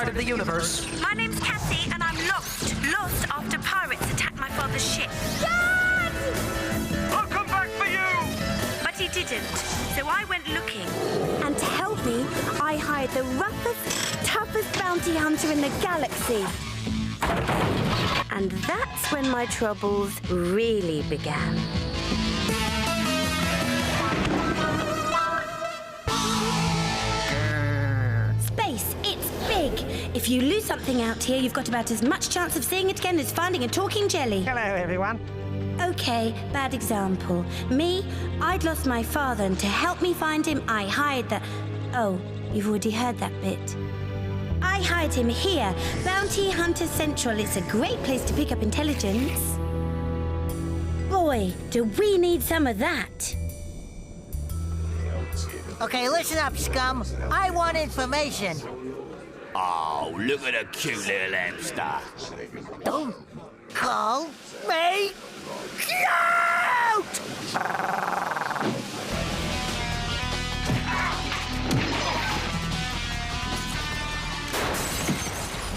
part of the universe. My name's Cassie, and I'm lost. Lost after pirates attacked my father's ship. Dad! I'll come back for you! But he didn't, so I went looking. And to help me, I hired the roughest, toughest bounty hunter in the galaxy. And that's when my troubles really began. Space, it's big. If you lose something out here, you've got about as much chance of seeing it again as finding a talking jelly. Hello, everyone. Okay, bad example. Me, I'd lost my father, and to help me find him, I hired the... Oh, you've already heard that bit. I hired him here, Bounty Hunter Central. It's a great place to pick up intelligence. Boy, do we need some of that. Okay, listen up, scum. I want information. Oh, look at a cute little hamster. Don't call me cute!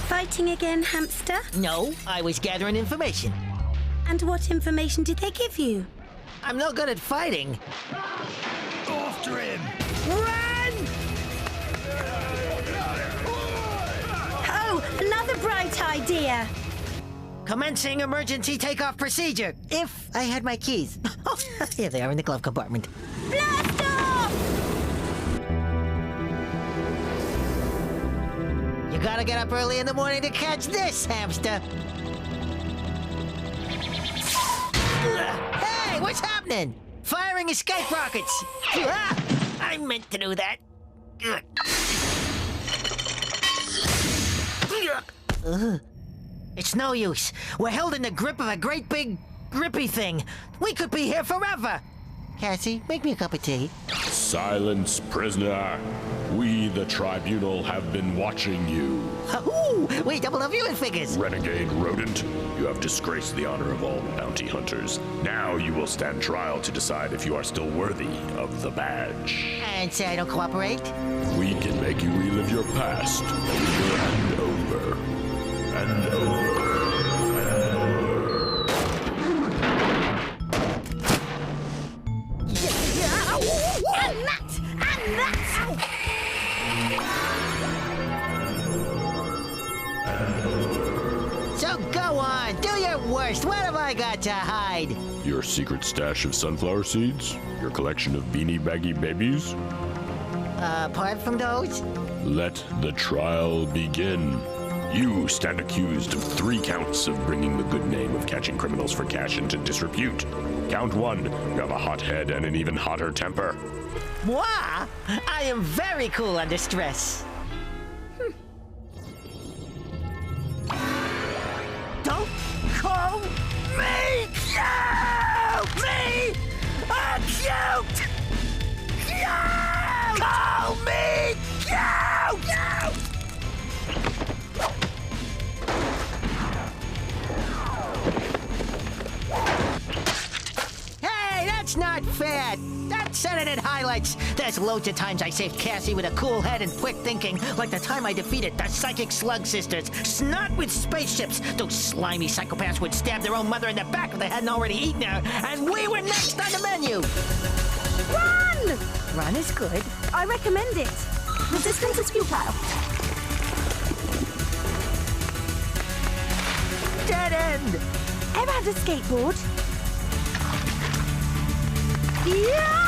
Fighting again, hamster? No, I was gathering information. And what information did they give you? I'm no good at fighting. After him! Run! Oh, another bright idea. Commencing emergency takeoff procedure. If I had my keys. Oh, here they are in the glove compartment. Blast off! You gotta get up early in the morning to catch this, hamster. Hey, what's happening? Firing escape rockets. I meant to do that. It's no use. We're held in the grip of a great big grippy thing. We could be here forever. Cassie, make me a cup of tea. Silence, prisoner. We, the tribunal, have been watching you. Ooh, we doubled our viewing figures. Renegade rodent, you have disgraced the honor of all bounty hunters. Now you will stand trial to decide if you are still worthy of the badge. And say I don't cooperate? We can make you relive your past over and over and over. And that! And that! So go on, do your worst. What have I got to hide? Your secret stash of sunflower seeds? Your collection of beanie baggy babies? Apart from those? Let the trial begin. You stand accused of 3 counts of bringing the good name of catching criminals for cash into disrepute. Count 1, you have a hot head and an even hotter temper. Moi? I am very cool under stress. Don't call me cute! Me a cute! Cute! Call me cute! Hey, that's not fair! That said it in highlights. There's loads of times I saved Cassie with a cool head and quick thinking, like the time I defeated the Psychic Slug Sisters. Snot with spaceships. Those slimy psychopaths would stab their own mother in the back if they hadn't already eaten her, and we were next on the menu. Run! Run is good. I recommend it. Resistance is futile. Dead end! Ever had a skateboard? Yahoo!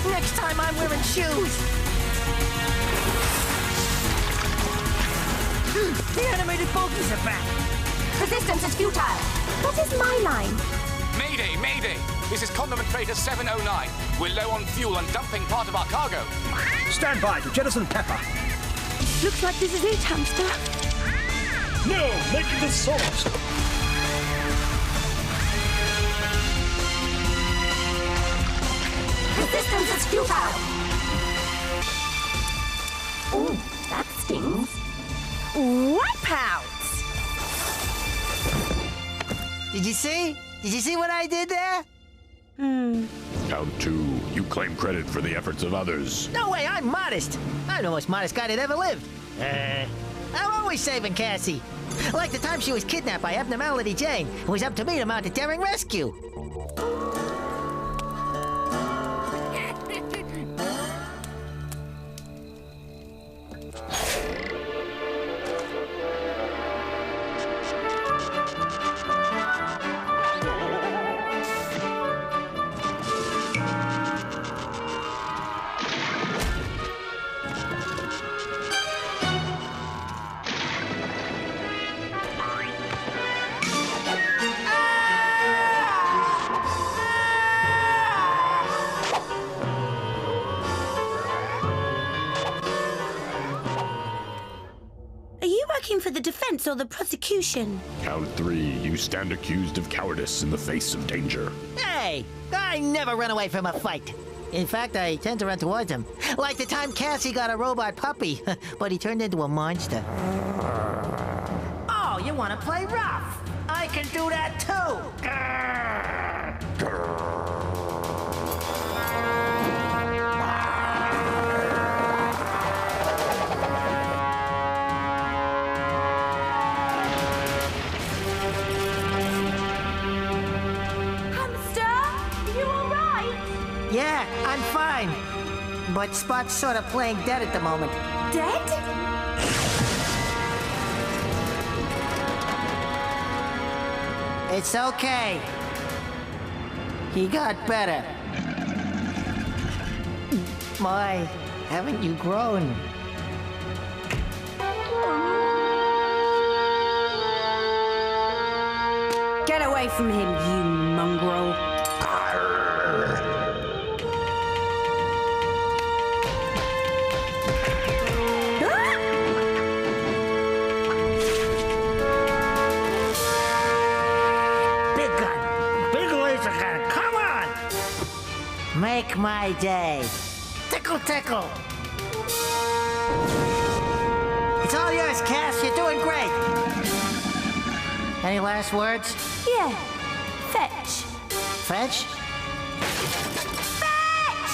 Next time I'm wearing shoes. The animated bogies are back. Resistance is futile. What is my line? Mayday, mayday! This is Condiment Freighter 709. We're low on fuel and dumping part of our cargo. Stand by to jettison Pepper. Looks like this is it, hamster. No, making the sauce. Resistance is futile. Ooh, that's Wipeouts! Did you see? Did you see what I did there? Count 2. You claim credit for the efforts of others. No way, I'm modest. I'm the most modest guy that ever lived. I'm always saving Cassie. Like the time she was kidnapped by Abnormality Jane. It was up to me to mount a daring rescue. For the defense or the prosecution? Count 3. You stand accused of cowardice in the face of danger. Hey, I never run away from a fight. In fact, I tend to run towards him. Like the time Cassie got a robot puppy, but he turned into a monster. Oh, you want to play rough? I can do that too. Yeah, I'm fine. But Spot's sort of playing dead at the moment. Dead? It's okay. He got better. My, haven't you grown? Get away from him, you mongrel. Make my day. Tickle, tickle. It's all yours, Cass. You're doing great. Any last words? Yeah. Fetch. Fetch? Fetch!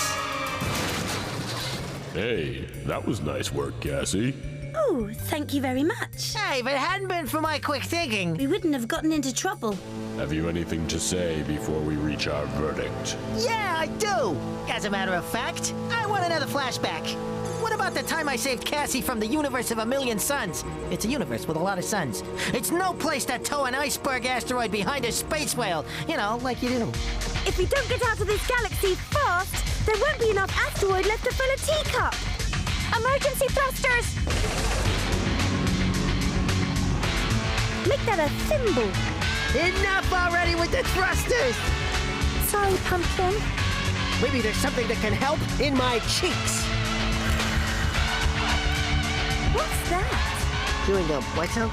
Hey, that was nice work, Cassie. Oh, thank you very much. Hey, if it hadn't been for my quick thinking... We wouldn't have gotten into trouble. Have you anything to say before we reach our verdict? Yeah, I do! As a matter of fact, I want another flashback. What about the time I saved Cassie from the universe of a million suns? It's a universe with a lot of suns. It's no place to tow an iceberg asteroid behind a space whale. You know, like you do. If we don't get out of this galaxy fast, there won't be enough asteroid left to fill a teacup. Emergency thrusters! Make that a thimble. Enough already with the thrusters! Sorry, Pumpkin. Maybe there's something that can help in my cheeks. What's that? Doing a what so?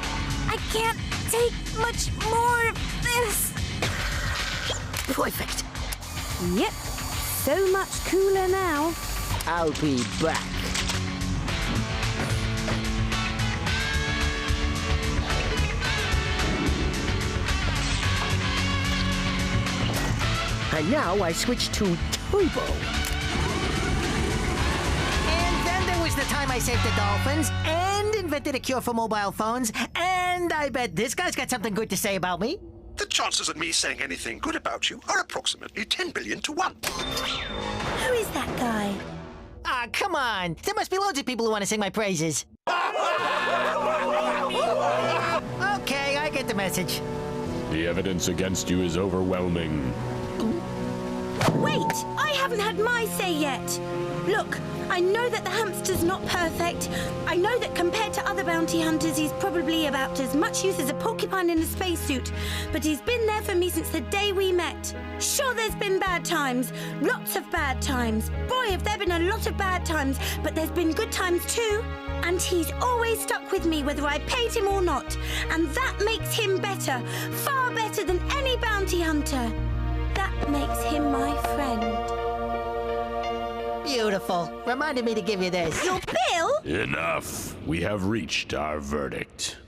I can't take much more of this. Perfect. Yep. So much cooler now. I'll be back. And now I switch to Turbo. And then there was the time I saved the dolphins, and invented a cure for mobile phones, and I bet this guy's got something good to say about me. The chances of me saying anything good about you are approximately 10 billion to 1. Who is that guy? Ah, come on. There must be loads of people who want to sing my praises. Okay, I get the message. The evidence against you is overwhelming. Wait! I haven't had my say yet! Look, I know that the hamster's not perfect. I know that compared to other bounty hunters, he's probably about as much use as a porcupine in a spacesuit. But he's been there for me since the day we met. Sure, there's been bad times. Lots of bad times. Boy, have there been a lot of bad times. But there's been good times too. And he's always stuck with me, whether I paid him or not. And that makes him better. Far better than any bounty hunter. That makes him my friend. Beautiful. Reminded me to give you this. Your bill? Enough. We have reached our verdict.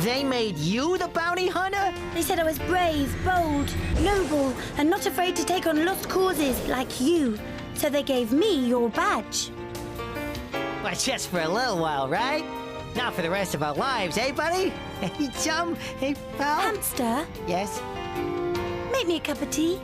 They made you the bounty hunter? They said I was brave, bold, noble, and not afraid to take on lost causes like you. So they gave me your badge. Well, just for a little while, right? Not for the rest of our lives, eh, buddy? Hey, chum? Hey, pal? Hamster, Yes? make me a cup of tea.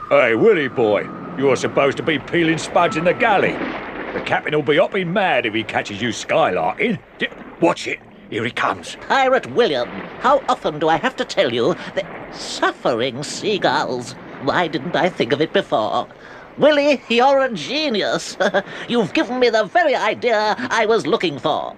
Hey, Willie boy, you're supposed to be peeling spuds in the galley. The captain will be hopping mad if he catches you skylarking. Watch it, here he comes. Pirate William, how often do I have to tell you that suffering seagulls? Why didn't I think of it before? Willie, you're a genius. You've given me the very idea I was looking for.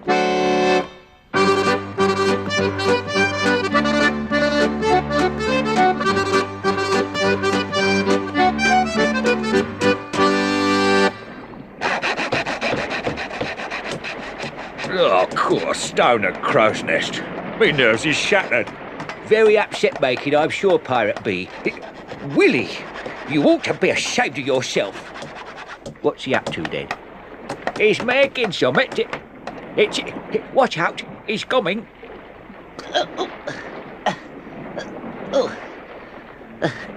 Oh, course, stone and crow's nest. Me nerves is shattered. Very upset making, I'm sure, Pirate B. Willie, you ought to be ashamed of yourself. What's he up to then? He's making something. Watch out, he's coming.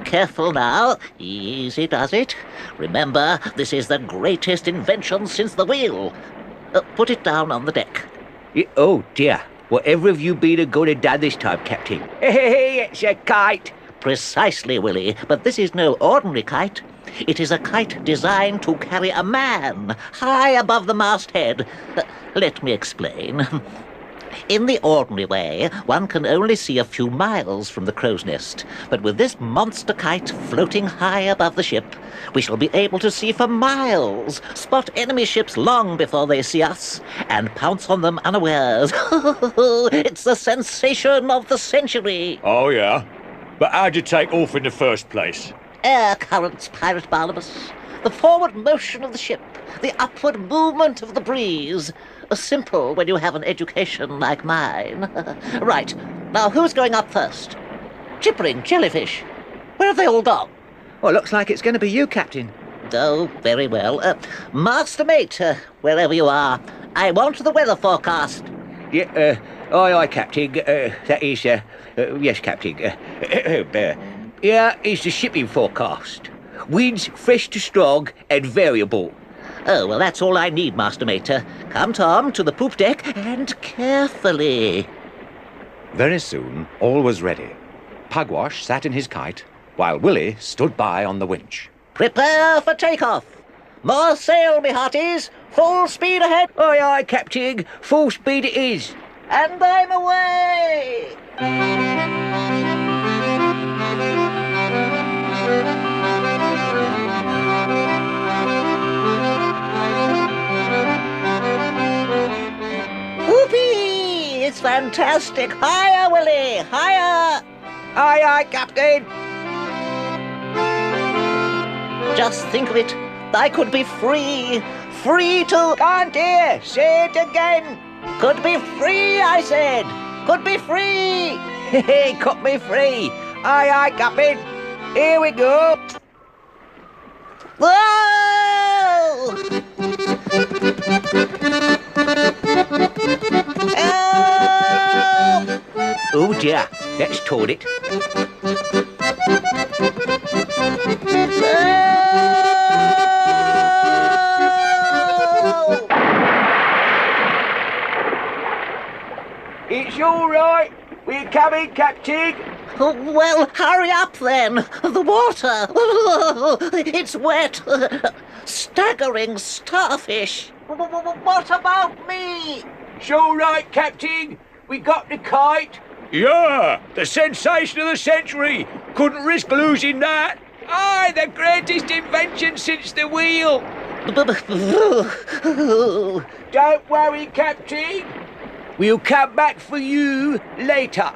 Careful now. Easy does it. Remember, this is the greatest invention since the wheel. Put it down on the deck. Oh dear, whatever have you been going to done this time, Captain? Hey, it's a kite. Precisely, Willie, but this is no ordinary kite. It is a kite designed to carry a man high above the masthead. Let me explain. In the ordinary way, one can only see a few miles from the crow's nest, but with this monster kite floating high above the ship, we shall be able to see for miles, spot enemy ships long before they see us, and pounce on them unawares. It's the sensation of the century. Oh, yeah? But how'd you take off in the first place? Air currents, Pirate Barnabas. The forward motion of the ship, the upward movement of the breeze. Simple when you have an education like mine. Right, now who's going up first? Chippering jellyfish. Where have they all gone? Well, looks like it's going to be you, Captain. Oh, very well. Master Mate, wherever you are, I want the weather forecast. Yeah, aye, Captain. That is, yes, Captain. Yeah, it's the shipping forecast. Winds fresh to strong and variable. Oh, well, that's all I need, Master Mate. Come, Tom, to the poop deck, and carefully. Very soon, all was ready. Pugwash sat in his kite, while Willie stood by on the winch. Prepare for takeoff. More sail, me hearties. Full speed ahead. Aye, aye, Captain. Full speed it is. And I'm away. Whoopee! It's fantastic. Higher, Willie. Higher. Aye, aye, Captain. Just think of it. I could be free. Free to... Can't hear. Say it again. Could be free, I said. Could be free. Hey, cut me free. Aye, aye, Captain. Here we go. Whoa! Help! Oh dear, that's torn it. It's all right. We're coming, Captain. Well, hurry up then. The water. It's wet. Staggering starfish. What about me? It's all right, Captain. We got the kite. Yeah, the sensation of the century. Couldn't risk losing that. Aye, the greatest invention since the wheel. Don't worry, Captain. We'll come back for you later.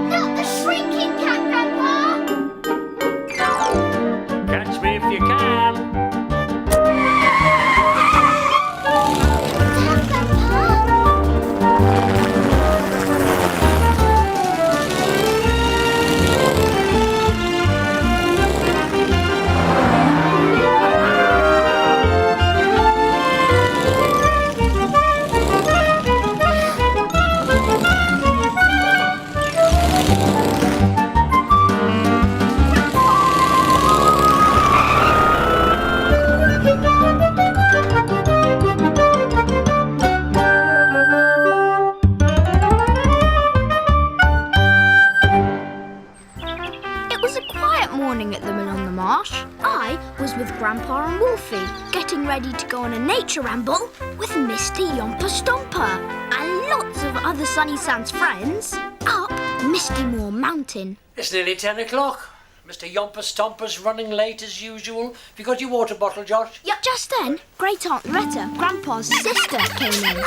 Not the shrinking cat, Grandpa! Catch me if you can. It was a quiet morning at the mill on the marsh. I was with Grandpa and Wolfie, getting ready to go on a nature ramble with Mr. Yomper Stomper and lots of other Sunny Sands friends up Misty Moor Mountain. It's nearly 10 o'clock. Mr. Yomper Stomper's running late as usual. Have you got your water bottle, Josh? Yep. Just then, Great Aunt Loretta, Grandpa's sister, came in.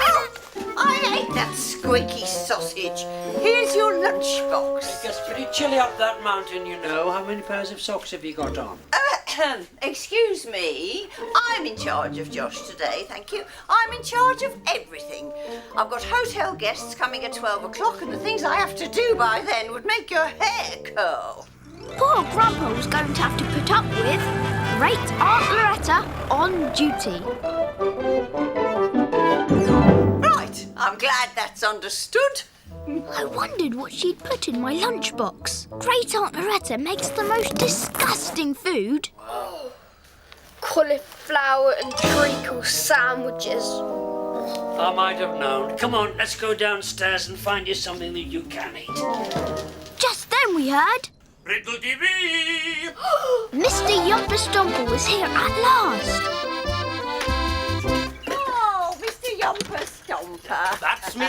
I ate that squeaky sausage. Here's your lunchbox. It gets pretty chilly up that mountain, you know. How many pairs of socks have you got on? Excuse me. I'm in charge of Josh today, thank you. I'm in charge of everything. I've got hotel guests coming at 12 o'clock, and the things I have to do by then would make your hair curl. Poor Grandpa was going to have to put up with Great Aunt Loretta on duty. Right, I'm glad that's understood. I wondered what she'd put in my lunchbox. Great Aunt Loretta makes the most disgusting food. Cauliflower and treacle sandwiches. I might have known. Come on, let's go downstairs and find you something that you can eat. Just then we heard... Riddle-dee-wee! Mr. Yomper Stomper was here at last. Oh, Mr. Yomper Stomper. That's me.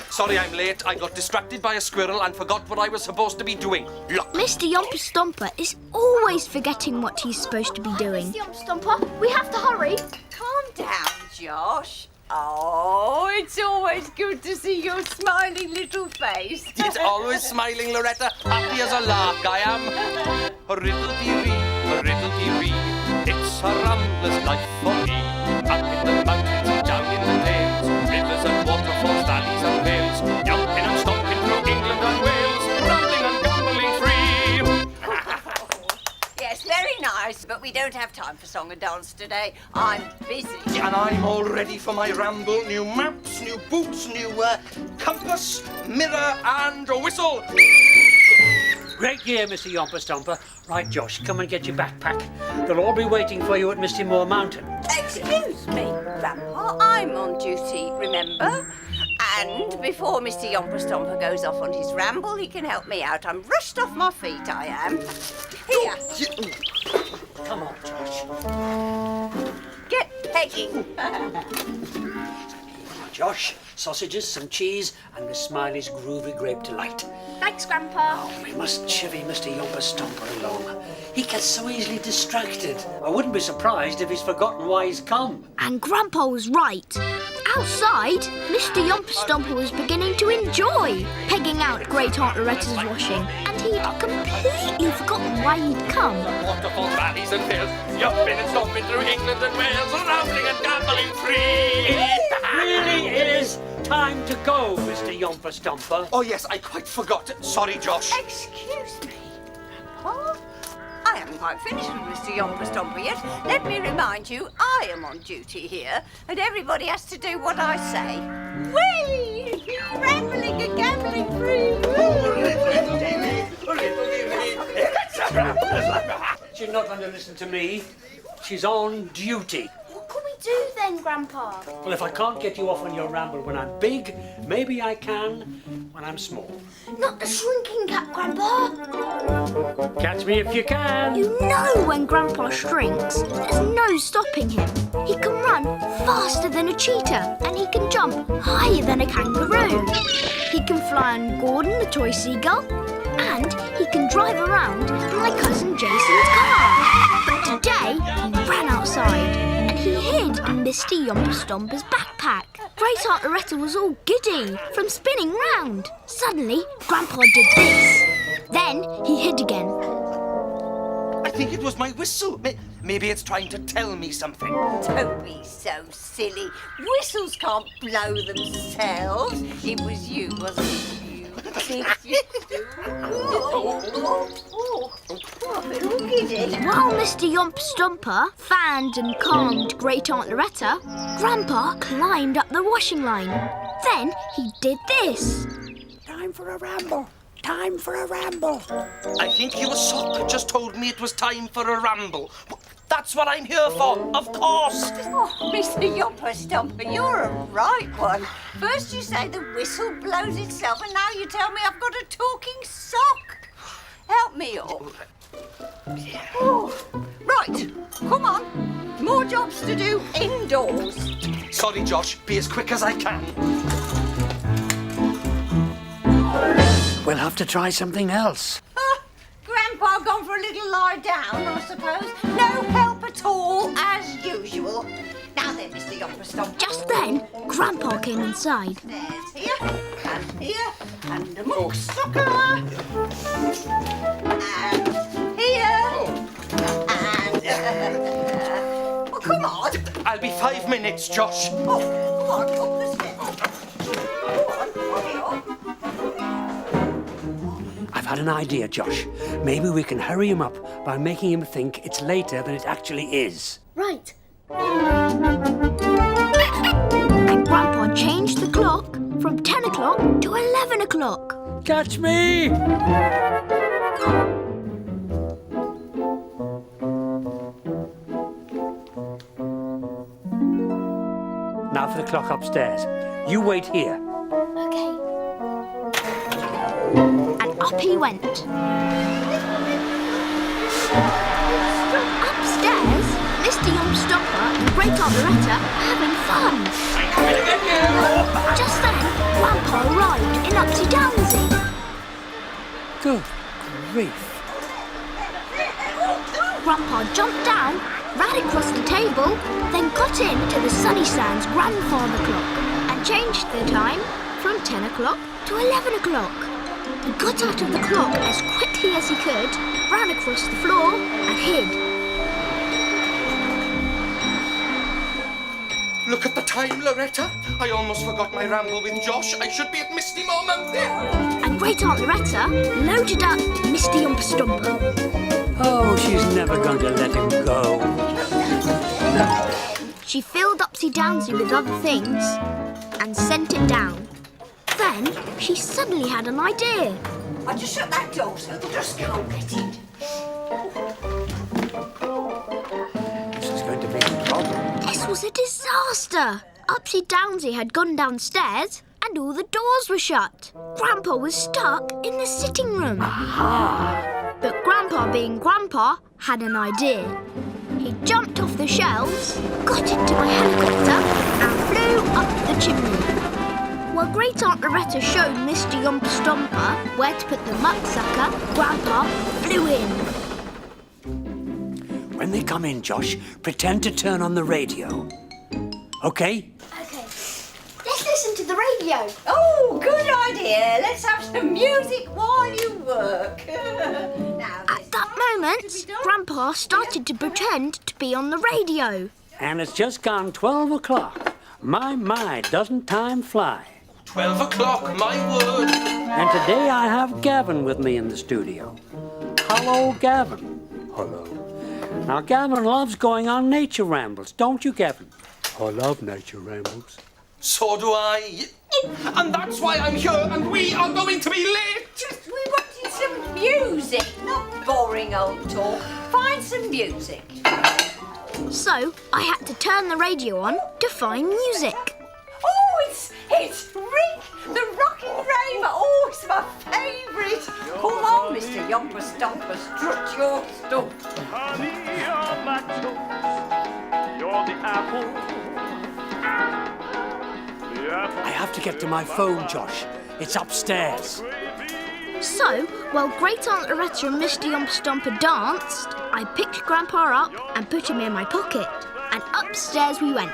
Sorry I'm late. I got distracted by a squirrel and forgot what I was supposed to be doing. Look. Mr. Yomper Stomper is always forgetting what he's supposed to be doing. Mr. Yomper Stomper, we have to hurry. Calm down, Josh. Oh, it's always good to see your smiling little face. It's always smiling, Loretta. Happy as a lark, I am. Riddle-dee-wee. It's a ramblers life for me. Up in the mountains, down in the dales. Rivers and waterfalls, valleys and vales. Jumping and stomping through England and Wales. Rambling and gambling free. Yes, very nice, but we don't have time for song and dance today. I'm busy. And I'm all ready for my ramble. New maps, new boots, new compass, mirror and a whistle. Great gear, Mr. Yomper Stomper. Right, Josh, come and get your backpack. They'll all be waiting for you at Misty Moor Mountain. Excuse me, Grandpa. I'm on duty, remember? And before Mr. Yomper Stomper goes off on his ramble, he can help me out. I'm rushed off my feet, I am. Here. Come on, Josh. Get pegging. Josh, sausages, some cheese, and Miss Smiley's groovy grape delight. Thanks, Grandpa. Oh, we must chivvy Mr. Yomper Stomper along. He gets so easily distracted. I wouldn't be surprised if he's forgotten why he's come. And Grandpa was right. Outside, Mr. Yomper Stomper was beginning to enjoy pegging out Great Aunt Loretta's washing, and he'd completely forgotten why he'd come. Waterfalls, valleys and hills. Jumping and stomping through England and Wales. Rambling and gambling free. It really is time to go, Mr. Yomper Stomper. Oh, yes, I quite forgot. Sorry, Josh. Excuse me, Grandpa. I haven't quite finished with Mr. Yomper Stomper yet. Let me remind you, I am on duty here, and everybody has to do what I say. Whee! Rambling and gambling free. She's not going to listen to me. She's on duty. What can we do then, Grandpa? Well, if I can't get you off on your ramble when I'm big, maybe I can when I'm small. Not the shrinking cap, Grandpa. Catch me if you can. You know when Grandpa shrinks, there's no stopping him. He can run faster than a cheetah and he can jump higher than a kangaroo. He can fly on Gordon the toy seagull and he can drive around in my cousin Jason's car. But today he ran outside and he hid in Mr. Yomper-Stomper's backpack. Great Aunt Loretta was all giddy from spinning round. Suddenly, Grandpa did this. Then he hid again. I think it was my whistle. Maybe it's trying to tell me something. Don't be so silly. Whistles can't blow themselves. It was you, wasn't it? While Mr. Yomper-Stomper fanned and calmed Great Aunt Loretta, Grandpa climbed up the washing line. Then he did this. Time for a ramble. Time for a ramble. I think your sock just told me it was time for a ramble. That's what I'm here for, of course. Oh, Mr. Yomper-Stomper, you're a right one. First you say the whistle blows itself, and now you tell me I've got a talking sock. Help me up. Oh, right, come on. More jobs to do indoors. Sorry, Josh. Be as quick as I can. We'll have to try something else. Grandpa gone for a little lie down, I suppose. No help at all, as usual. Now then, Mr. Yomper-Stomper. Just then, Grandpa came inside. There's here, and amongst sucker. And here, and... well, come on. I'll be 5 minutes, Josh. Oh, go on, up the stairs. Go on, hurry up. I've had an idea, Josh. Maybe we can hurry him up by making him think it's later than it actually is. Right. And Grandpa changed the clock from 10 o'clock to 11 o'clock. Catch me! Now for the clock upstairs. You wait here. Okay. And up he went. Upstairs, Mr. Yomper-Stomper and Great Aunt Loretta are having fun. Just then, Grandpa arrived in Upsy-Downsy. Good grief. Grandpa jumped down, ran across the table, then got into the Sunny Sands grandfather clock and changed the time from 10 o'clock to 11 o'clock. He got out of the clock as quickly as he could, ran across the floor and hid. Look at the time, Loretta. I almost forgot my ramble with Josh. I should be at Misty Moment. And Great Aunt Loretta loaded up Mr. Yomper-Stomper. Oh, she's never going to let him go. She filled Upsy-Downsy with other things and sent it down. Then she suddenly had an idea. I'll just shut that door so the dust can't get in. This is going to be a problem. This was a disaster. Upsy-Downsy had gone downstairs and all the doors were shut. Grandpa was stuck in the sitting room. Aha! But Grandpa, being Grandpa, had an idea. He jumped off the shelves, got into a helicopter and flew up the chimney. While Great Aunt Loretta showed Mr. Yomper-Stomper where to put the mucksucker, Grandpa flew in. When they come in, Josh, pretend to turn on the radio. Okay? Okay. Let's listen to the radio. Oh, good idea. Let's have some music while you work. Now, at that moment, Grandpa started to pretend to be on the radio. And it's just gone 12 o'clock. My, doesn't time fly. 12 o'clock, my word. And today I have Gavin with me in the studio. Hello, Gavin. Hello. Now, Gavin loves going on nature rambles, don't you, Gavin? I love nature rambles. So do I. And that's why I'm here, and we are going to be late. We wanted some music, not boring old talk. Find some music. So I had to turn the radio on to find music. Oh, it's Rick, the Rocking Raver. Oh, it's my favourite. Come on, Mr. Yomper Stomper, strut your stuff. Honey, you're my toast. You're the apple. I have to get to my phone, Josh. It's upstairs. So, while Great Aunt Loretta and Mr. Yomper Stomper danced, I picked Grandpa up and put him in my pocket. And upstairs we went.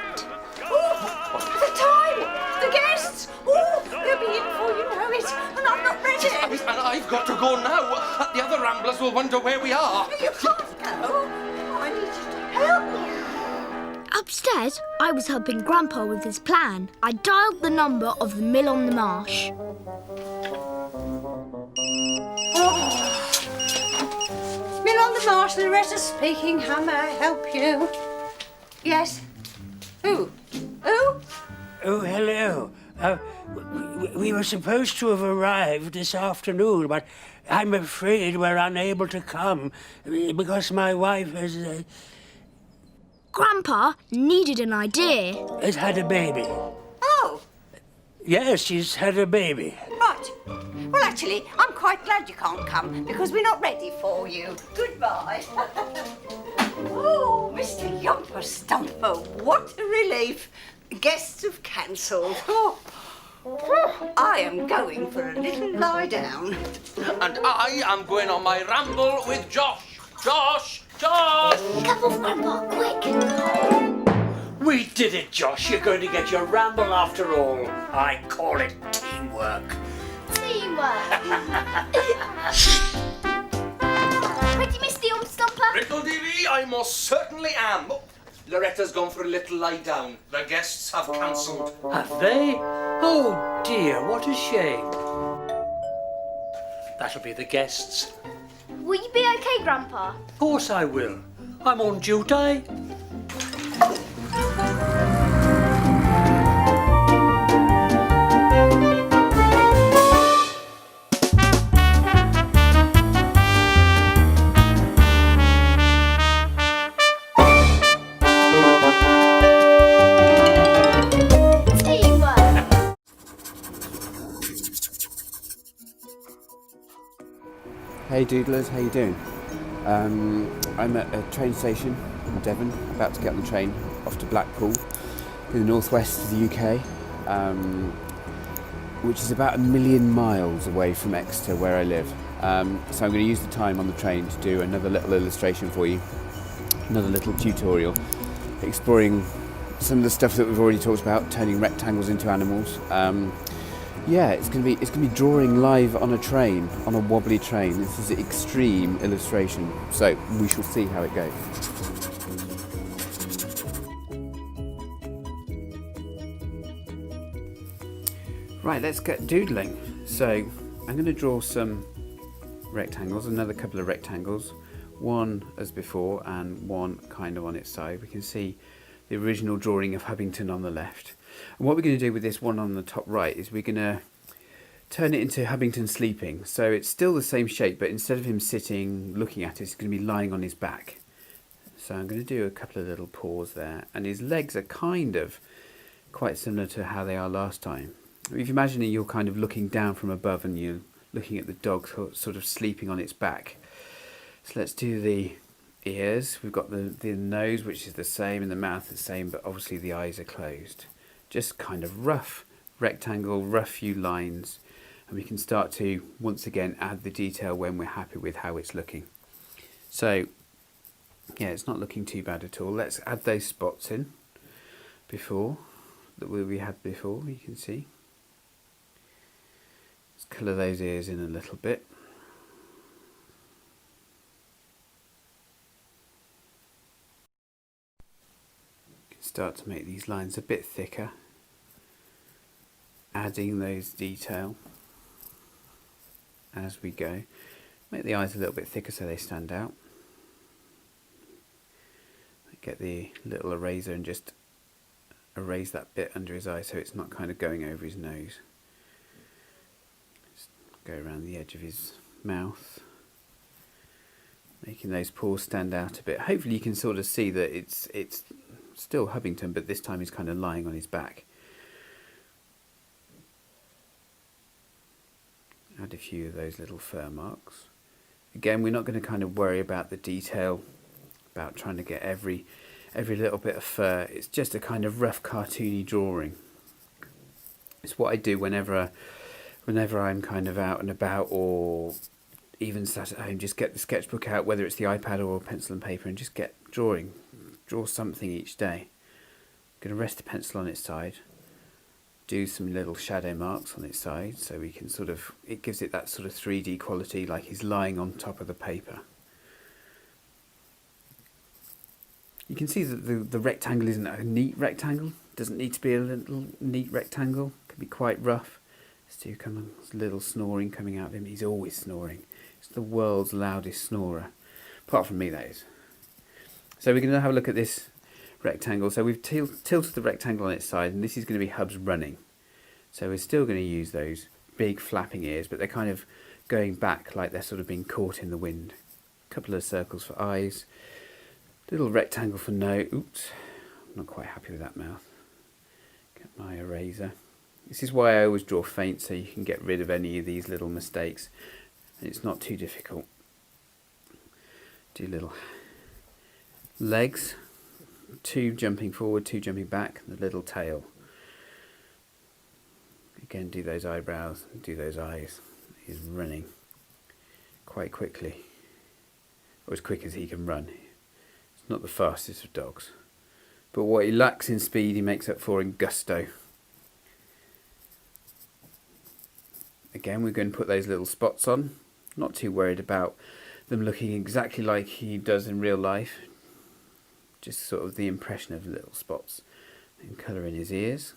Oh, the time! The guests! Oh, they'll be in before you know it, and I'm not ready. And I've got to go now. The other ramblers will wonder where we are. You can't go. I need you to help me. Upstairs, I was helping Grandpa with his plan. I dialed the number of the mill on the marsh. Mill on the Marsh, Loretta speaking. How may I help you? Yes. Who? Who? Oh, hello. We were supposed to have arrived this afternoon, but I'm afraid we're unable to come because my wife has... Grandpa needed an idea. has had a baby. Oh, Yes, she's had a baby. right. Well, actually, I'm quite glad you can't come because we're not ready for you. Goodbye. Oh, Mr. Yomper Stomper, what a relief. Guests have cancelled. Oh. I am going for a little lie down. And I am going on my ramble with Josh. Josh! Josh! Come on, Grandpa, quick. We did it, Josh. You're going to get your ramble after all. I call it teamwork. Teamwork. Ready, Mr. Yomper Stomper? Rickle dearie, I most certainly am. Loretta's gone for a little lie down. The guests have cancelled. Have they? Oh dear, what a shame. That'll be the guests. Will you be okay, Grandpa? Of course I will. I'm on duty. Hey Doodlers, how you doing? I'm at a train station in Devon, about to get on the train off to Blackpool in the northwest of the UK, which is about 1 million miles away from Exeter where I live. So I'm going to use the time on the train to do another little illustration for you, another little tutorial, exploring some of the stuff that we've already talked about, turning rectangles into animals. Yeah, it's going to be drawing live on a train, on a wobbly train. This is an extreme illustration, so we shall see how it goes. Right, let's get doodling. So I'm going to draw some rectangles, another couple of rectangles, one as before and one kind of on its side. We can see the original drawing of Hubbington on the left. And what we're going to do with this one on the top right is we're going to turn it into Hubbington sleeping. So it's still the same shape, but instead of him sitting looking at it, it's going to be lying on his back. So I'm going to do a couple of little paws there. And his legs are kind of quite similar to how they are last time. If you imagine you're kind of looking down from above and you're looking at the dog sort of sleeping on its back. So let's do the ears. We've got the nose, which is the same, and the mouth the same, but obviously the eyes are closed. Just kind of rough rectangle, rough few lines, and we can start to once again add the detail when we're happy with how it's looking. So yeah, it's not looking too bad at all. Let's add those spots in before that we had before. You can see. Let's colour those ears in a little bit. Start to make these lines a bit thicker, adding those detail as we go. Make the eyes a little bit thicker so they stand out. Get the little eraser and just erase that bit under his eye so it's not kind of going over his nose. Just go around the edge of his mouth. making those paws stand out a bit. Hopefully you can sort of see that it's still Hubbington, but this time he's kind of lying on his back. Add a few of those little fur marks. Again, we're not going to kind of worry about the detail, about trying to get every little bit of fur. It's just a kind of rough cartoony drawing. It's what I do whenever I'm kind of out and about, or even sat at home. Just get the sketchbook out, whether it's the iPad or pencil and paper, and just get drawing. Draw something each day. I'm going to rest the pencil on its side. Do some little shadow marks on its side, so we can sort of, it gives it that sort of 3D quality, like he's lying on top of the paper. You can see that the rectangle isn't a neat rectangle. Doesn't need to be a little neat rectangle. Can be quite rough. Stu comes, little snoring coming out of him. He's always snoring. It's the world's loudest snorer, apart from me, that is. So we're going to have a look at this rectangle. So we've tilted the rectangle on its side, and this is going to be Hub's running. So we're still going to use those big flapping ears, but they're kind of going back like they're sort of being caught in the wind. A couple of circles for eyes, little rectangle for nose. Oops, I'm not quite happy with that mouth. Get my eraser. This is why I always draw faint, so you can get rid of any of these little mistakes, and it's not too difficult. Do little legs. 2 jumping forward, 2 jumping back, and the little tail. Again, do those eyebrows, do those eyes. He's running quite quickly, or as quick as he can run. It's not the fastest of dogs, but what he lacks in speed, he makes up for in gusto. Again, we're going to put those little spots on. Not too worried about them looking exactly like he does in real life. Just sort of the impression of little spots, and colour in his ears.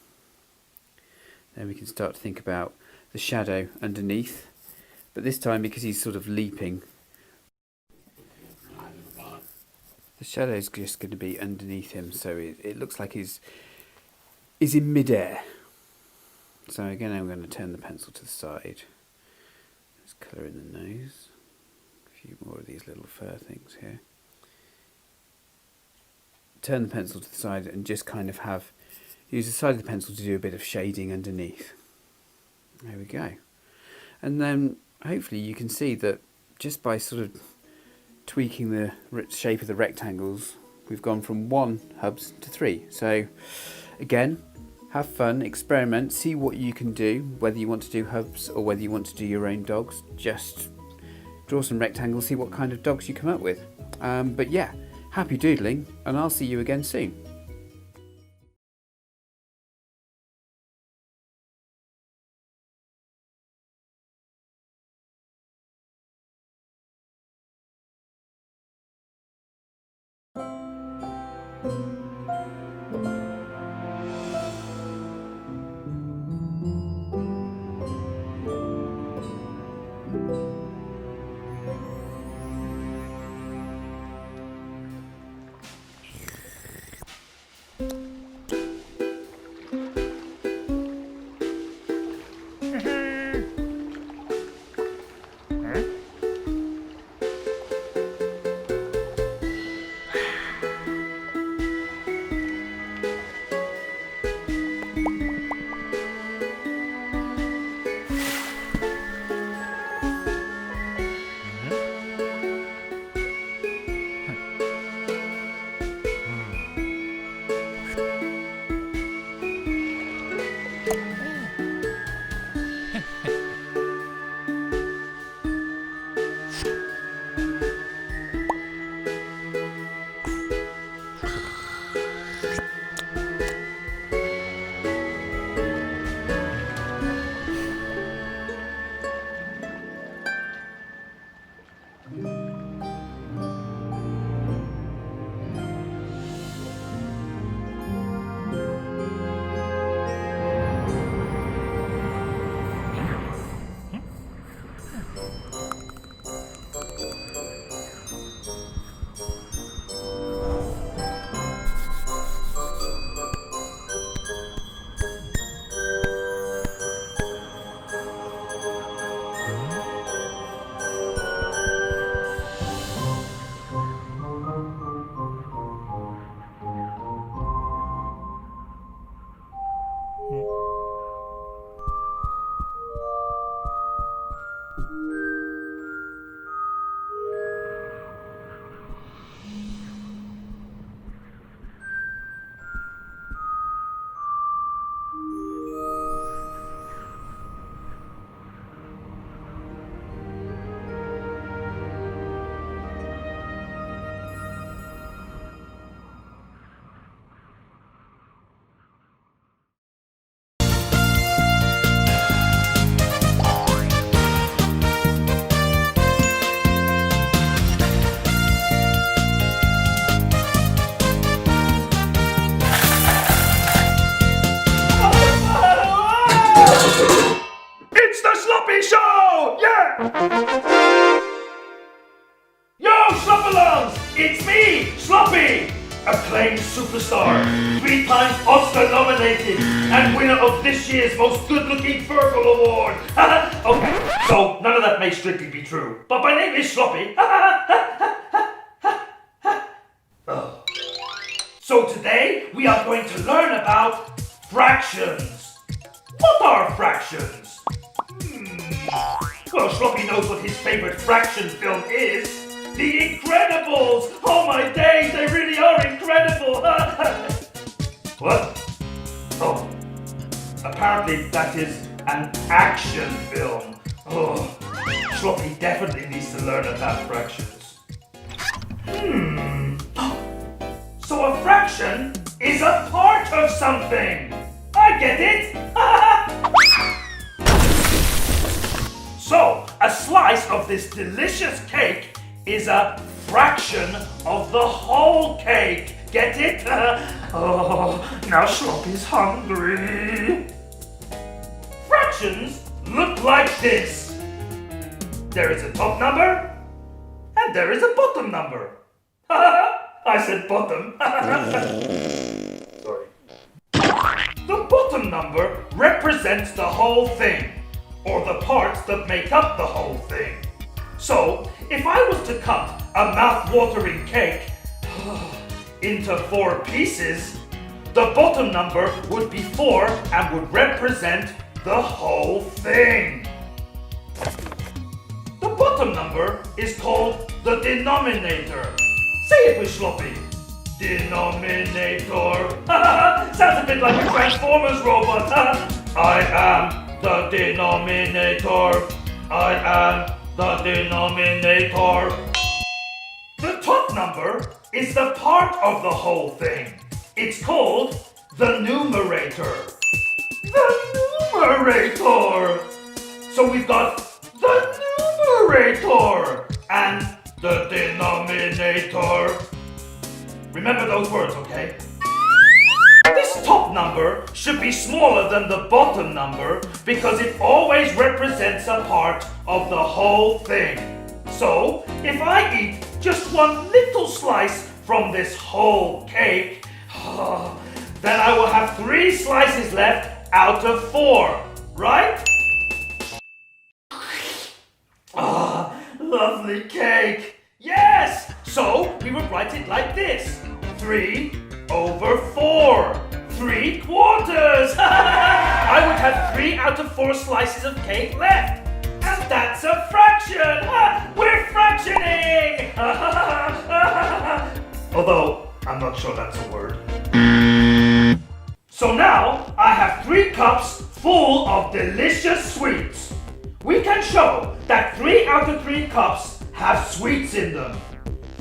Then we can start to think about the shadow underneath, but this time, because he's sort of leaping, the shadow is just going to be underneath him, so it looks like he's in midair. So again, I'm going to turn the pencil to the side. Let's colour in the nose. A few more of these little fur things here. Turn the pencil to the side and just kind of use the side of the pencil to do a bit of shading underneath. There we go. And then hopefully you can see that just by sort of tweaking the shape of the rectangles, we've gone from 1 hubs to 3. So again, have fun, experiment, see what you can do, whether you want to do hubs or whether you want to do your own dogs. Just draw some rectangles, see what kind of dogs you come up with. But yeah, happy doodling, and I'll see you again soon. Oscar-nominated and winner of this year's Most Good-Looking Fergal Award. Okay, so none of that may strictly be true, but my name is Sloppy. Oh. So today we are going to learn about fractions. What are fractions? Well, Sloppy knows what his favorite fraction film is. The Incredibles! Oh my days, they really are incredible! What? Oh, apparently that is an action film. Oh, Sloppy definitely needs to learn about fractions. So a fraction is a part of something. I get it. So, a slice of this delicious cake is a fraction of the whole cake. Get it? Oh, now Sloppy's hungry. Fractions look like this. There is a top number, and there is a bottom number. I said bottom. Sorry. The bottom number represents the whole thing, or the parts that make up the whole thing. So, if I was to cut a mouth-watering cake into 4 pieces, the bottom number would be 4 and would represent the whole thing. The bottom number is called the denominator. Say it with Sloppy. Denominator. Sounds a bit like a Transformers robot. I am the denominator. I am the denominator. The top number is the part of the whole thing. It's called the numerator. The numerator. So we've got the numerator and the denominator. Remember those words, okay? This top number should be smaller than the bottom number because it always represents a part of the whole thing. So, if I eat just one little slice from this whole cake, then I will have 3 slices left out of 4, right? Lovely cake! Yes! So, we would write it like this. 3 over 4. 3 quarters! I would have 3 out of 4 slices of cake left. And that's a fraction! We're fractioning! Although, I'm not sure that's a word. So now, I have 3 cups full of delicious sweets. We can show that 3 out of 3 cups have sweets in them.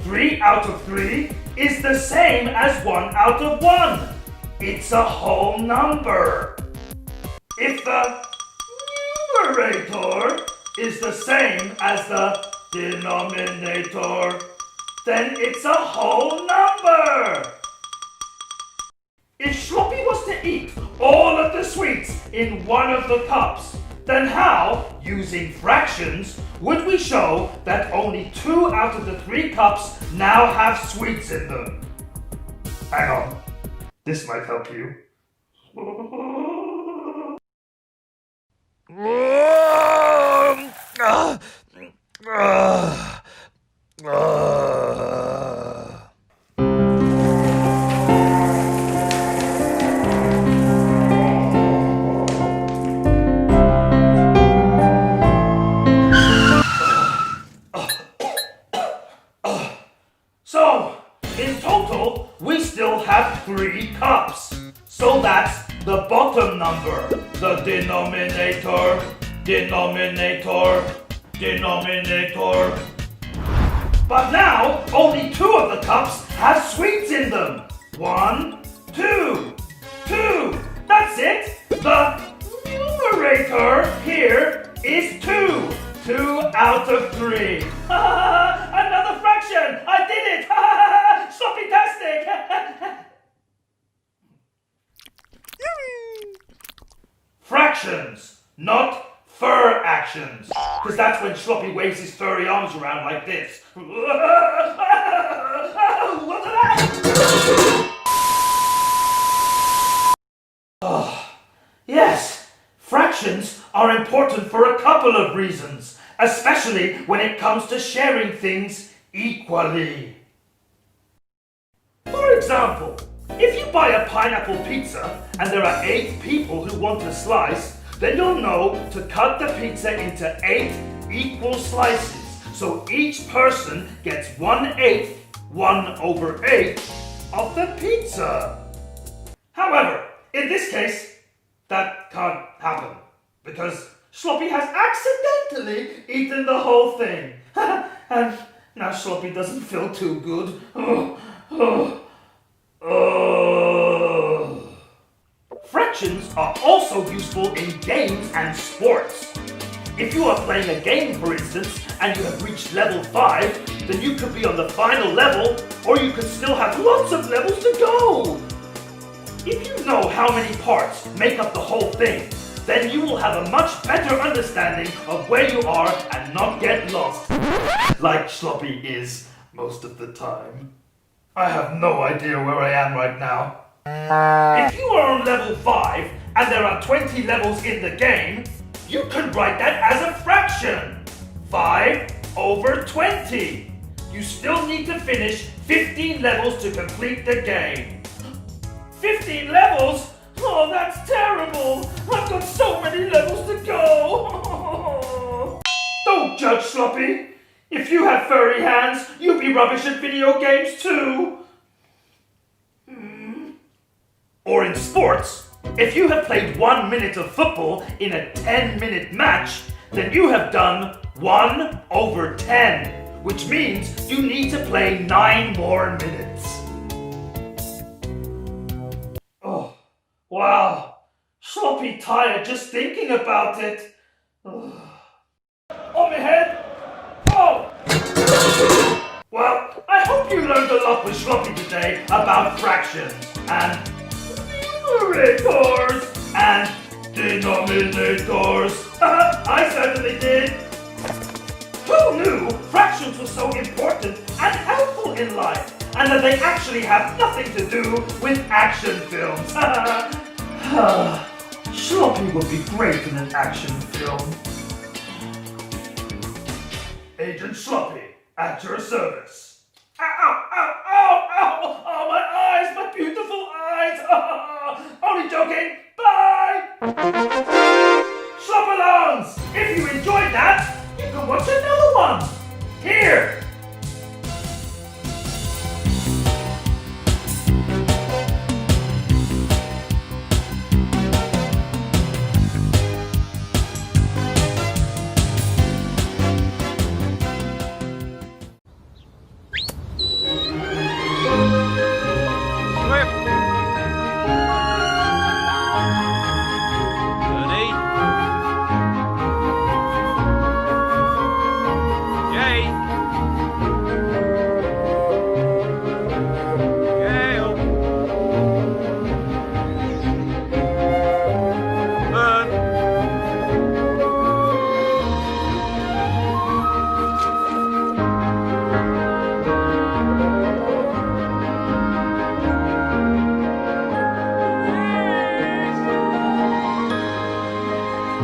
3 out of 3 is the same as 1 out of 1. It's a whole number. If the numerator is the same as the denominator, then it's a whole number. If Sloppy was to eat all of the sweets in one of the cups, then how, using fractions, would we show that only 2 out of the 3 cups now have sweets in them? Hang on, this might help you. So, in total, we still have 3 cups. So that's the bottom number, the denominator, denominator, denominator. But now, only 2 of the cups have sweets in them. 1, 2, 2. That's it. The numerator here is 2. 2 out of 3. Another fraction! I did it! Sloppy-tastic! Fractions, not fur actions. Because that's when Sloppy waves his furry arms around like this. Look at that! Yes, fractions are important for a couple of reasons, especially when it comes to sharing things equally. For example, if you buy a pineapple pizza and there are 8 people who want a slice, then you'll know to cut the pizza into 8 equal slices, so each person gets 1/8, 1/8 of the pizza. However, in this case, that can't happen, because Sloppy has accidentally eaten the whole thing. And now Sloppy doesn't feel too good. Fractions are also useful in games and sports. If you are playing a game, for instance, and you have reached level 5, then you could be on the final level, or you could still have lots of levels to go. If you know how many parts make up the whole thing, then you will have a much better understanding of where you are and not get lost. Like Sloppy is most of the time. I have no idea where I am right now. If you are on level 5 and there are 20 levels in the game, you can write that as a fraction. 5/20. You still need to finish 15 levels to complete the game. 15 levels? Oh, that's terrible! I've got so many levels to go! Don't judge, Sloppy. If you have furry hands, you'd be rubbish at video games too. Or in sports, if you have played 1 minute of football in a 10-minute match, then you have done 1/10, which means you need to play 9 more minutes. Oh, wow. Sloppy tired just thinking about it. On my head. Oh! Well, I hope you learned a lot with Sloppy today about fractions and numerators and denominators. I certainly did. Who knew fractions were so important and helpful in life, and that they actually have nothing to do with action films? Sloppy would be great in an action film. Agent Sloppy, at your service. Ow, ow, ow, ow! Oh, my eyes, my beautiful eyes! Only joking! Bye! Slop-alongs! If you enjoyed that, you can watch another one! Here!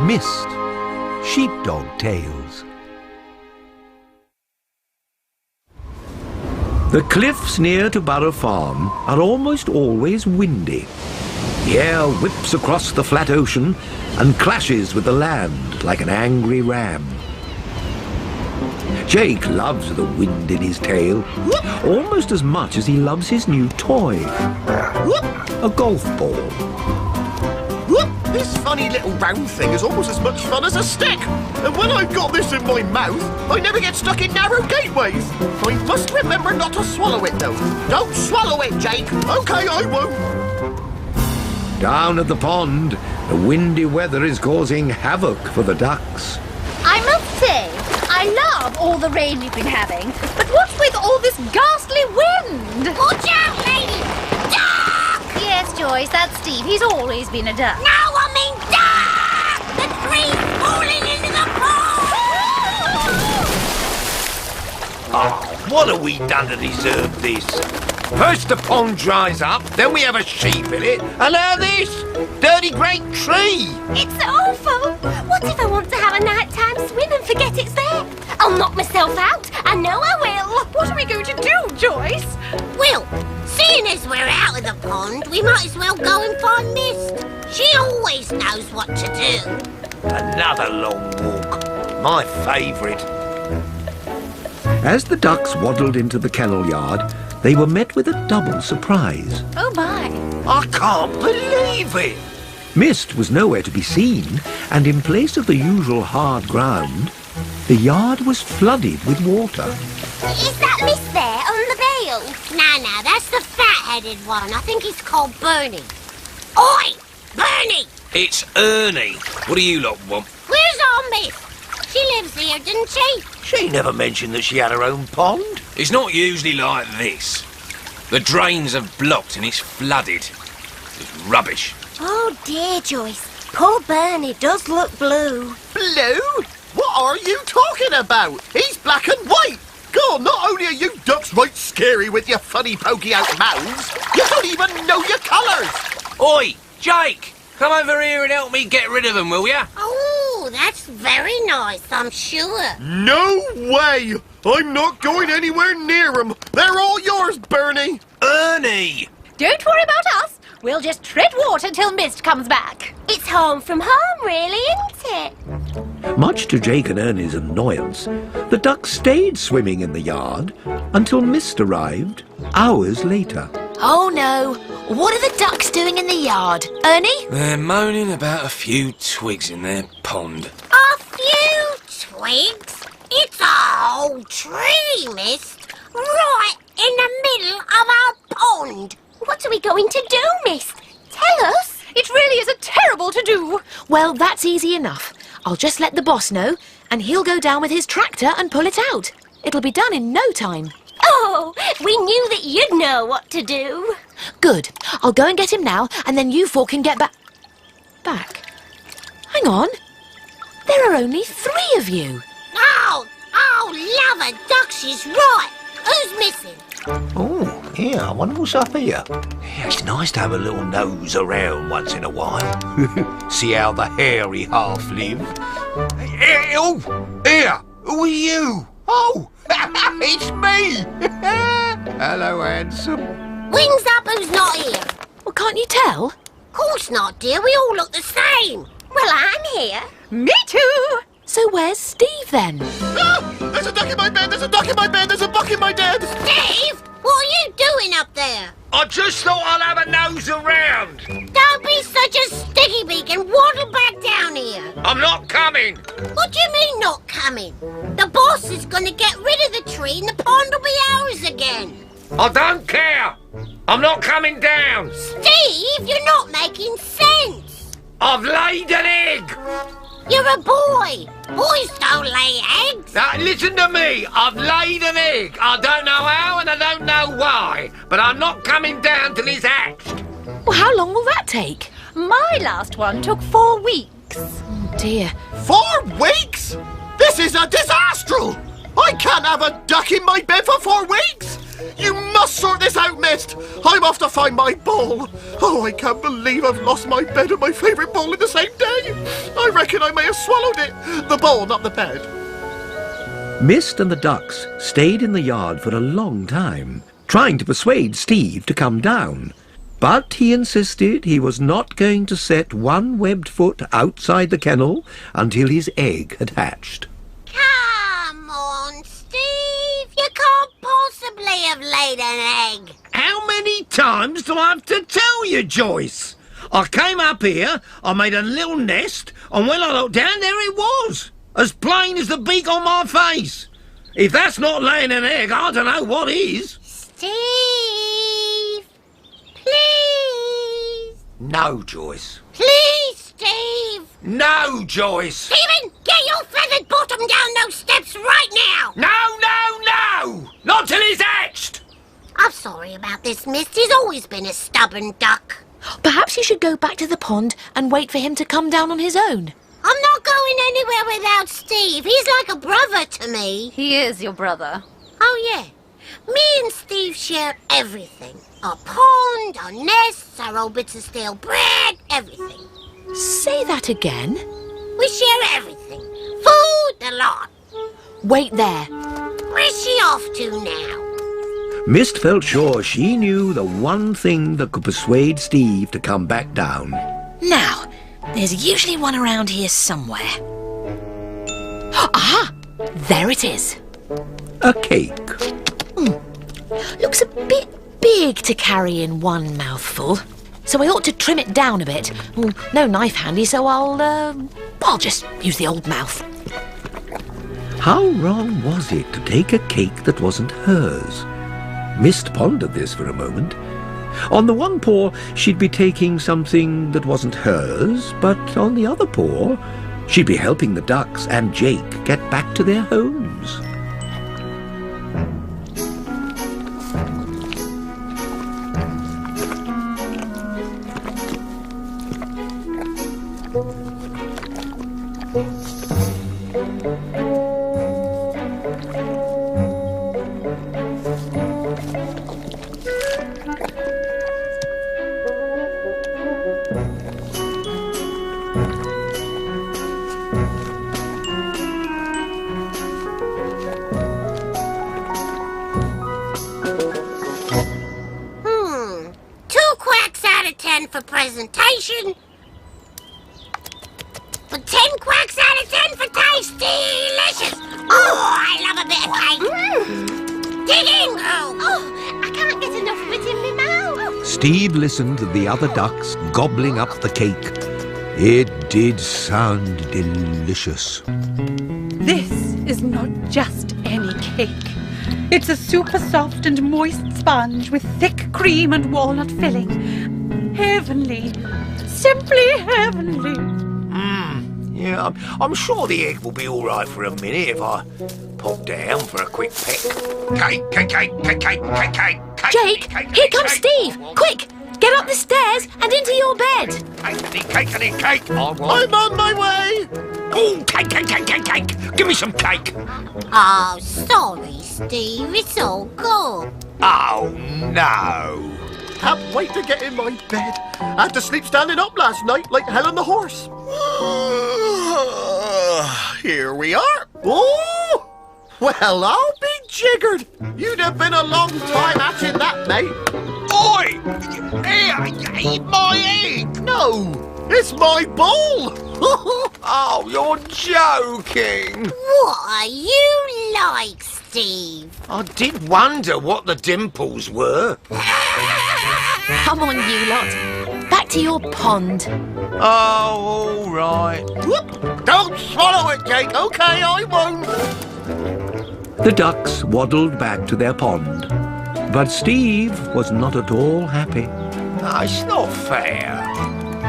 Mist, sheepdog tales. The cliffs near to Burrow Farm are almost always windy. The air whips across the flat ocean and clashes with the land like an angry ram. Jake loves the wind in his tail, almost as much as he loves his new toy, a golf ball. This funny little round thing is almost as much fun as a stick. And when I've got this in my mouth, I never get stuck in narrow gateways. I must remember not to swallow it, though. Don't swallow it, Jake. Okay, I won't. Down at the pond, the windy weather is causing havoc for the ducks. I must say, I love all the rain you've been having, but what's with all this ghastly wind? Watch out, lady! Duck! Yes, Joyce, that's Steve. He's always been a duck. No, I mean duck! The tree's falling into the pond! Oh, what have we done to deserve this? First the pond dries up, then we have a sheep in it, and now this! Dirty bloody great tree. It's awful. What if I want to have a nighttime swim and forget it's there? I'll knock myself out. I know I will. What are we going to do, Joyce? Well, seeing as we're out of the pond, we might as well go and find Mist. She always knows what to do. Another long walk. My favourite. As the ducks waddled into the kennel yard, they were met with a double surprise. Oh, my. I can't believe it. Mist was nowhere to be seen, and in place of the usual hard ground, the yard was flooded with water. Is that Mist there on the bale? No, that's the fat-headed one. I think he's called Bernie. Oi! Bernie! It's Ernie. What do you lot want? Where's our Mist? She lives here, didn't she? She never mentioned that she had her own pond. It's not usually like this. The drains have blocked and it's flooded. It's rubbish. Oh dear, Joyce. Poor Bernie does look blue. Blue? What are you talking about? He's black and white. God, not only are you ducks right scary with your funny pokey out mouths, you don't even know your colours. Oi, Jake! Come over here and help me get rid of them, will ya? Oh, that's very nice, I'm sure. No way! I'm not going anywhere near them. They're all yours, Bernie. Ernie! Don't worry about us. We'll just tread water till Mist comes back. It's home from home, really, isn't it? Much to Jake and Ernie's annoyance, the ducks stayed swimming in the yard until Mist arrived hours later. Oh, no. What are the ducks doing in the yard? Ernie? They're moaning about a few twigs in their pond. A few twigs? It's a whole tree, Mist. Right in the middle of our pond. What are we going to do, Mist? Tell us. It really is a terrible to-do. Well, that's easy enough. I'll just let the boss know, and he'll go down with his tractor and pull it out. It'll be done in no time. Oh, we knew that you'd know what to do. Good. I'll go and get him now, and then you four can get back. Hang on. There are only 3 of you. Oh, love her duck, she's right. Who's missing? Oh, yeah, I wonder what's up here. Yeah, it's nice to have a little nose around once in a while. See how the hairy half live. Oh, here, who are you? Oh, it's me. Hello, handsome. Wings up, who's not here? Well, can't you tell? Course not, dear. We all look the same. Well, I'm here. Me too. So where's Steve then? Ah! There's a duck in my bed, there's a duck in my bed, there's a buck in my bed. Steve, what are you doing up there? I just thought I'd have a nose around. Don't be such a sticky beak and waddle back down here. I'm not coming. What do you mean not coming? The boss is going to get rid of the tree and the pond will be ours again. I don't care. I'm not coming down. Steve, you're not making sense. I've laid an egg. You're a boy. Boys don't lay eggs. Now, listen to me. I've laid an egg. I don't know how and I don't know why, but I'm not coming down till it's hatched. Well, how long will that take? My last one took 4 weeks. Oh, dear. 4 weeks? This is a disaster! I can't have a duck in my bed for 4 weeks! You must sort this out, Mist! I'm off to find my ball! Oh, I can't believe I've lost my bed and my favourite ball in the same day! I reckon I may have swallowed it! The ball, not the bed. Mist and the ducks stayed in the yard for a long time, trying to persuade Steve to come down. But he insisted he was not going to set one webbed foot outside the kennel until his egg had hatched. Come on, Steve. You can't possibly have laid an egg. How many times do I have to tell you, Joyce? I came up here, I made a little nest, and when I looked down, there it was. As plain as the beak on my face. If that's not laying an egg, I don't know what is. Steve, please. No, Joyce. Please, Steve. No, Joyce. Stephen, get your feathered bottom down those steps right now. No! Not till he's hatched. I'm sorry about this, Mist. He's always been a stubborn duck. Perhaps you should go back to the pond and wait for him to come down on his own. I'm not going anywhere without Steve. He's like a brother to me. He is your brother. Oh, yeah. Me and Steve share everything. Our pond, our nests, our old bits of stale bread, everything. Say that again. We share everything. Food, the lot. Wait there. Where's she off to now? Mist felt sure she knew the one thing that could persuade Steve to come back down. Now, there's usually one around here somewhere. Ah! There it is. A cake. Looks a bit big to carry in one mouthful, so I ought to trim it down a bit. No knife handy, so I'll just use the old mouth. How wrong was it to take a cake that wasn't hers? Mist pondered this for a moment. On the one paw, she'd be taking something that wasn't hers, but on the other paw, she'd be helping the ducks and Jake get back to their homes. For presentation, but 10 quacks out of 10 for taste. Delicious! Oh, I love a bit of cake. Dig in, girl. Oh, I can't get enough of it in my mouth. Steve listened to the other ducks gobbling up the cake. It did sound delicious. This is not just any cake. It's a super soft and moist sponge with thick cream and walnut filling. Heavenly. Simply heavenly. Yeah, I'm sure the egg will be all right for a minute if I pop down for a quick peck. Cake. Jake, here comes Steve. Quick, get up the stairs and into your bed. I need cake. I'm on my way. Oh, cake. Give me some cake. Oh, sorry, Steve. It's all gone. Oh, no. Can't wait to get in my bed. I had to sleep standing up last night like hell on the horse. Here we are. Oh, well, I'll be jiggered. You'd have been a long time hatching that, mate. Oi! My egg! No, it's my ball. Oh, you're joking. What are you like, Steve? I did wonder what the dimples were. Come on, you lot. Back to your pond. Oh, all right. Whoop. Don't swallow it, Jake. OK, I won't. The ducks waddled back to their pond, but Steve was not at all happy. It's not fair.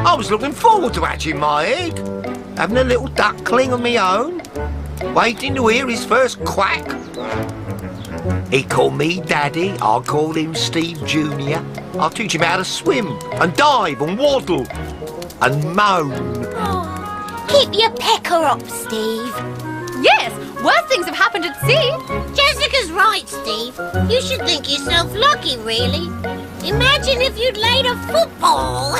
I was looking forward to hatching my egg, having a little duckling of my own, waiting to hear his first quack. He called me Daddy, I called him Steve Jr. I'll teach him how to swim and dive and waddle and moan. Keep your pecker up, Steve. Yes, worse things have happened at sea. Jessica's right, Steve. You should think yourself lucky, really. Imagine if you'd laid a football.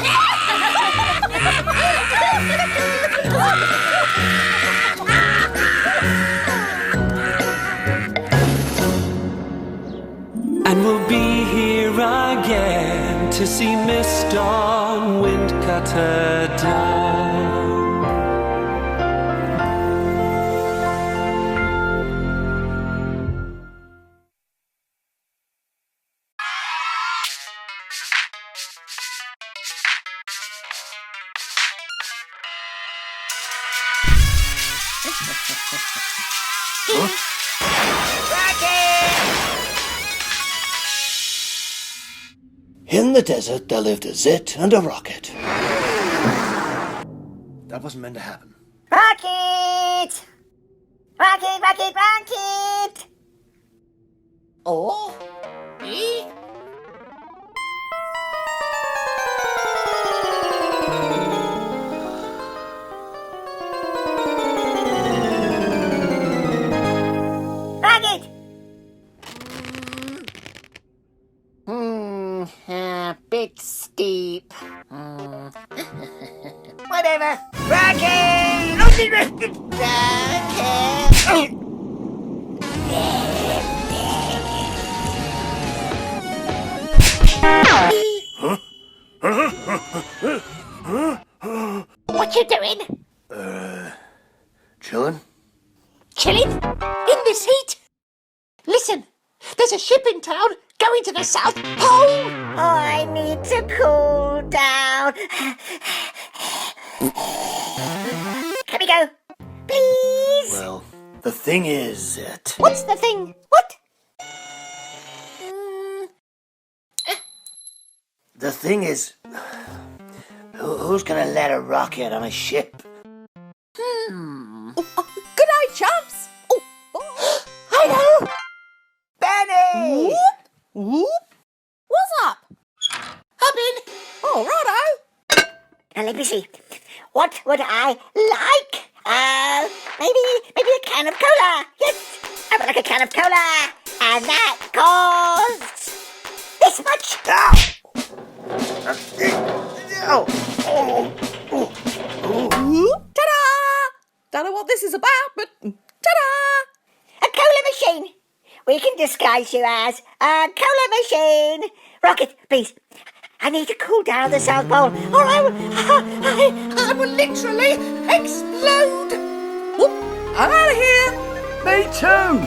And we'll be here again to see Mist on Windcutter Down. In the desert, there lived a zit and a rocket. That wasn't meant to happen. Rocket! Rocket! Oh? Eh? Rocket! whatever. Rocket! What you doing? Chillin'? Chilling? In this heat? Listen, there's a ship in town going to the South Pole. I need to cool down. Can we go? Please? Well, the thing is that... What's the thing? What? The thing is... Who's gonna let a rocket on a ship? Good night, chumps. I know. Benny! Whoop. What's up? Hop in. Oh, righto. Now let me see. What would I like? Maybe a can of cola. Yes, I would like a can of cola, and that costs this much. Ta-da! Don't know what this is about, but ta-da! A cola machine. We can disguise you as a cola machine. Rocket, please. I need to cool down the South Pole, or I will literally explode. Whoop, I'm out of here. Me too!